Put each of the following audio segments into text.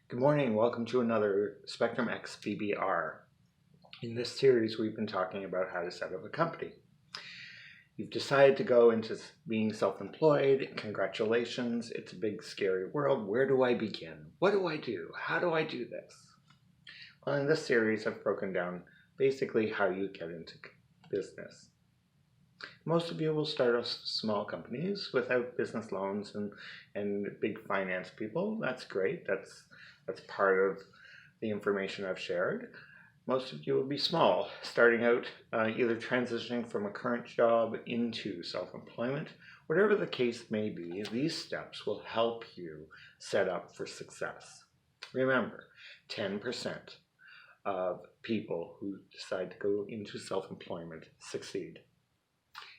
Good morning, welcome to another Spectrumx BBR. In this series, we've been talking about how to set up a company. You've decided to go into being self-employed. Congratulations, it's a big, scary world. Where do I begin? What do I do? How do I do this? Well, in this series, I've broken down basically how you get into business. Most of you will start off small companies without business loans and big finance people. That's great. That's part of the information I've shared. Most of you will be small, starting out either transitioning from a current job into self-employment. Whatever the case may be, these steps will help you set up for success. Remember, 10% of people who decide to go into self-employment succeed.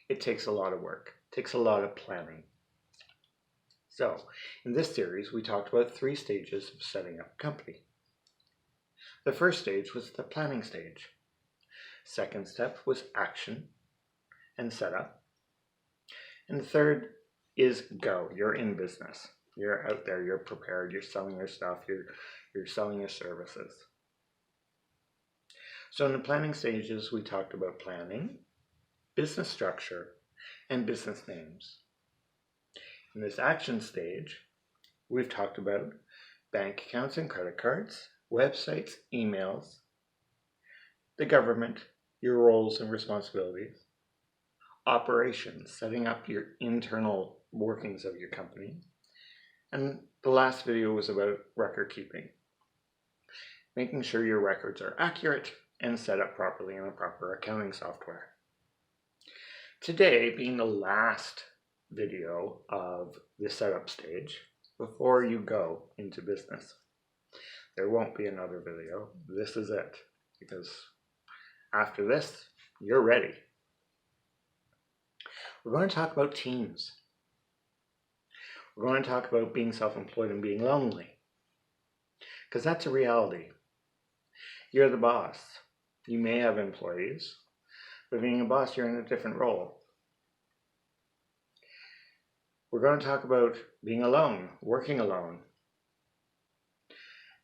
It takes a lot of work. It takes a lot of planning. So, in this series, we talked about 3 stages of setting up a company. The first stage was the planning stage. Second step was action and setup. And the third is go. You're in business. You're out there, you're prepared, you're selling your stuff, you're selling your services. So in the planning stages, we talked about planning, business structure, and business names. In this action stage, we've talked about bank accounts and credit cards, websites, emails, the government, your roles and responsibilities, operations, setting up your internal workings of your company, and the last video was about record keeping, making sure your records are accurate and set up properly in a proper accounting software. Today, being the last video of the setup stage before you go into business. There won't be another video. This is it, because after this, you're ready. We're going to talk about teams. We're going to talk about being self-employed and being lonely, because that's a reality. You're the boss. You may have employees, but being a boss, you're in a different role. We're going to talk about being alone, working alone,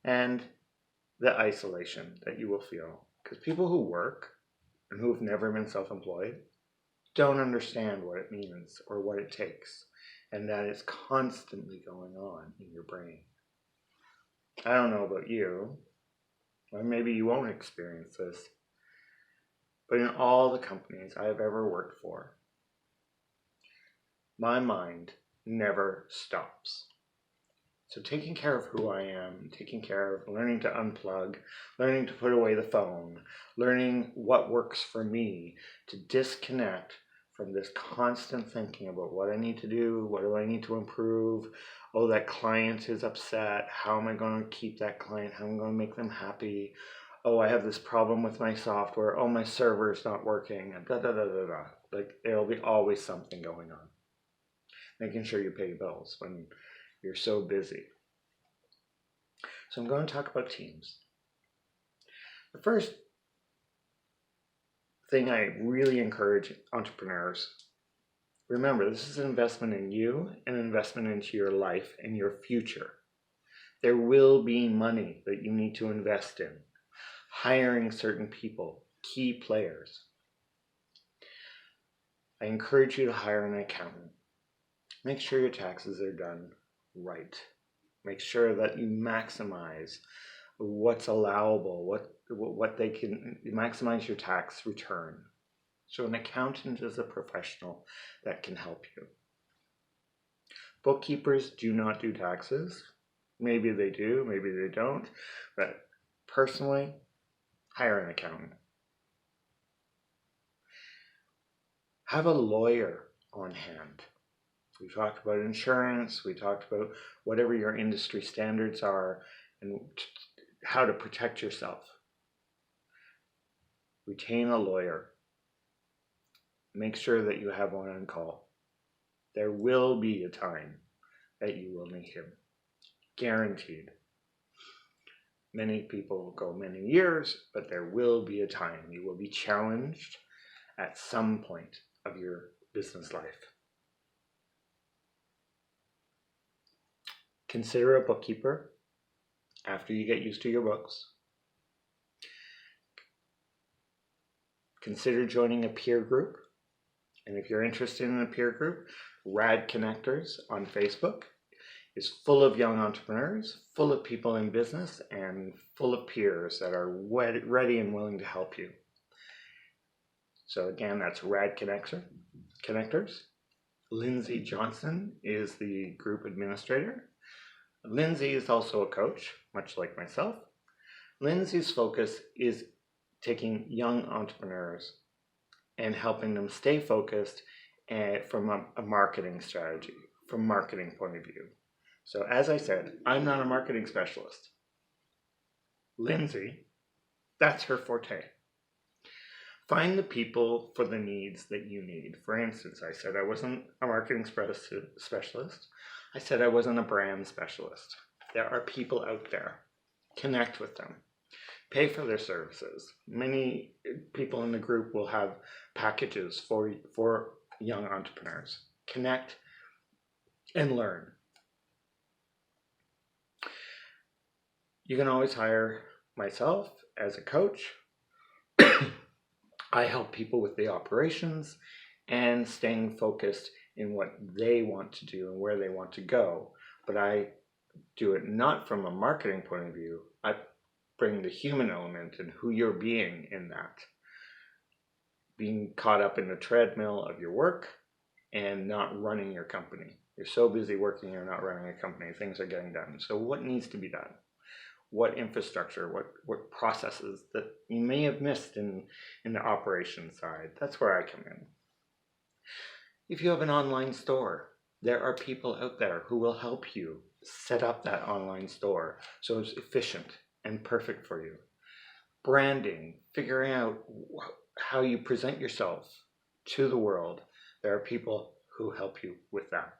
and the isolation that you will feel. Because people who work and who've never been self-employed don't understand what it means or what it takes, and that it's constantly going on in your brain. I don't know about you, or maybe you won't experience this, but in all the companies I've ever worked for, my mind never stops. So taking care of who I am, taking care of learning to unplug, learning to put away the phone, learning what works for me, to disconnect from this constant thinking about what I need to do, what do I need to improve, oh, that client is upset, how am I going to keep that client, how am I going to make them happy, oh, I have this problem with my software, oh, my server is not working, and Like, there'll be always something going on. Making sure you pay bills when you're so busy. So I'm going to talk about teams. The first thing I really encourage entrepreneurs, remember, this is an investment in you, an investment into your life and your future. There will be money that you need to invest in, hiring certain people, key players. I encourage you to hire an accountant. Make sure your taxes are done right. Make sure that you maximize what's allowable, what they can maximize your tax return. So an accountant is a professional that can help you. Bookkeepers do not do taxes. Maybe they do, maybe they don't, but personally, hire an accountant. Have a lawyer on hand. We talked about insurance, we talked about whatever your industry standards are and how to protect yourself. Retain a lawyer. Make sure that you have one on call. There will be a time that you will need him. Guaranteed. Many people will go many years, but there will be a time you will be challenged at some point of your business life. Consider a bookkeeper. after you get used to your books, consider joining a peer group. And if you're interested in a peer group, Rad Connectors on Facebook is full of young entrepreneurs, full of people in business, and full of peers that are ready and willing to help you. So again, that's Rad Connectors. Lindsay Johnson is the group administrator. Lindsay is also a coach, much like myself. Lindsay's focus is taking young entrepreneurs and helping them stay focused from a marketing strategy, from marketing point of view. So as I said, I'm not a marketing specialist. Lindsay, that's her forte. Find the people for the needs that you need. For instance, I said I wasn't a marketing specialist. I said I wasn't a brand specialist. There are people out there. Connect with them. Pay for their services. Many people in the group will have packages for young entrepreneurs. Connect and learn. You can always hire myself as a coach. I help people with the operations and staying focused in what they want to do and where they want to go. But I do it not from a marketing point of view. I bring the human element and who you're being in that. Being caught up in the treadmill of your work and not running your company. You're so busy working, you're not running a company. Things are getting done. So what needs to be done? What infrastructure, what processes that you may have missed in the operations side? That's where I come in. If you have an online store, there are people out there who will help you set up that online store so it's efficient and perfect for you. Branding, figuring out how you present yourself to the world. There are people who help you with that.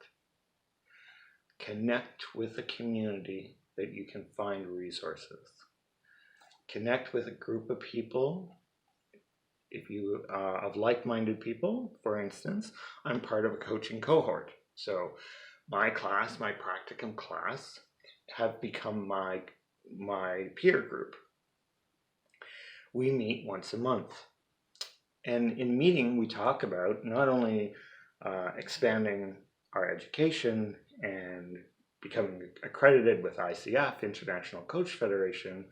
Connect with a community that you can find resources. Connect with a group of people. If you of like-minded people, for instance, I'm part of a coaching cohort. So my class, my practicum class, have become my peer group. We meet once a month. And in meeting, we talk about not only expanding our education and becoming accredited with ICF, International Coach Federation,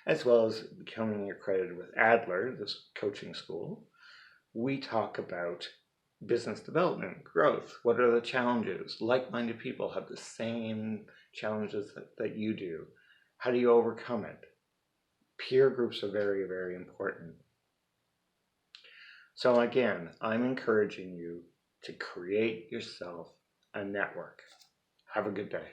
as well as becoming accredited with Adler, this coaching school. We talk about business development, growth. What are the challenges? Like-minded people have the same challenges that you do. How do you overcome it? Peer groups are very, very important. So again, I'm encouraging you to create yourself a network. Have a good day.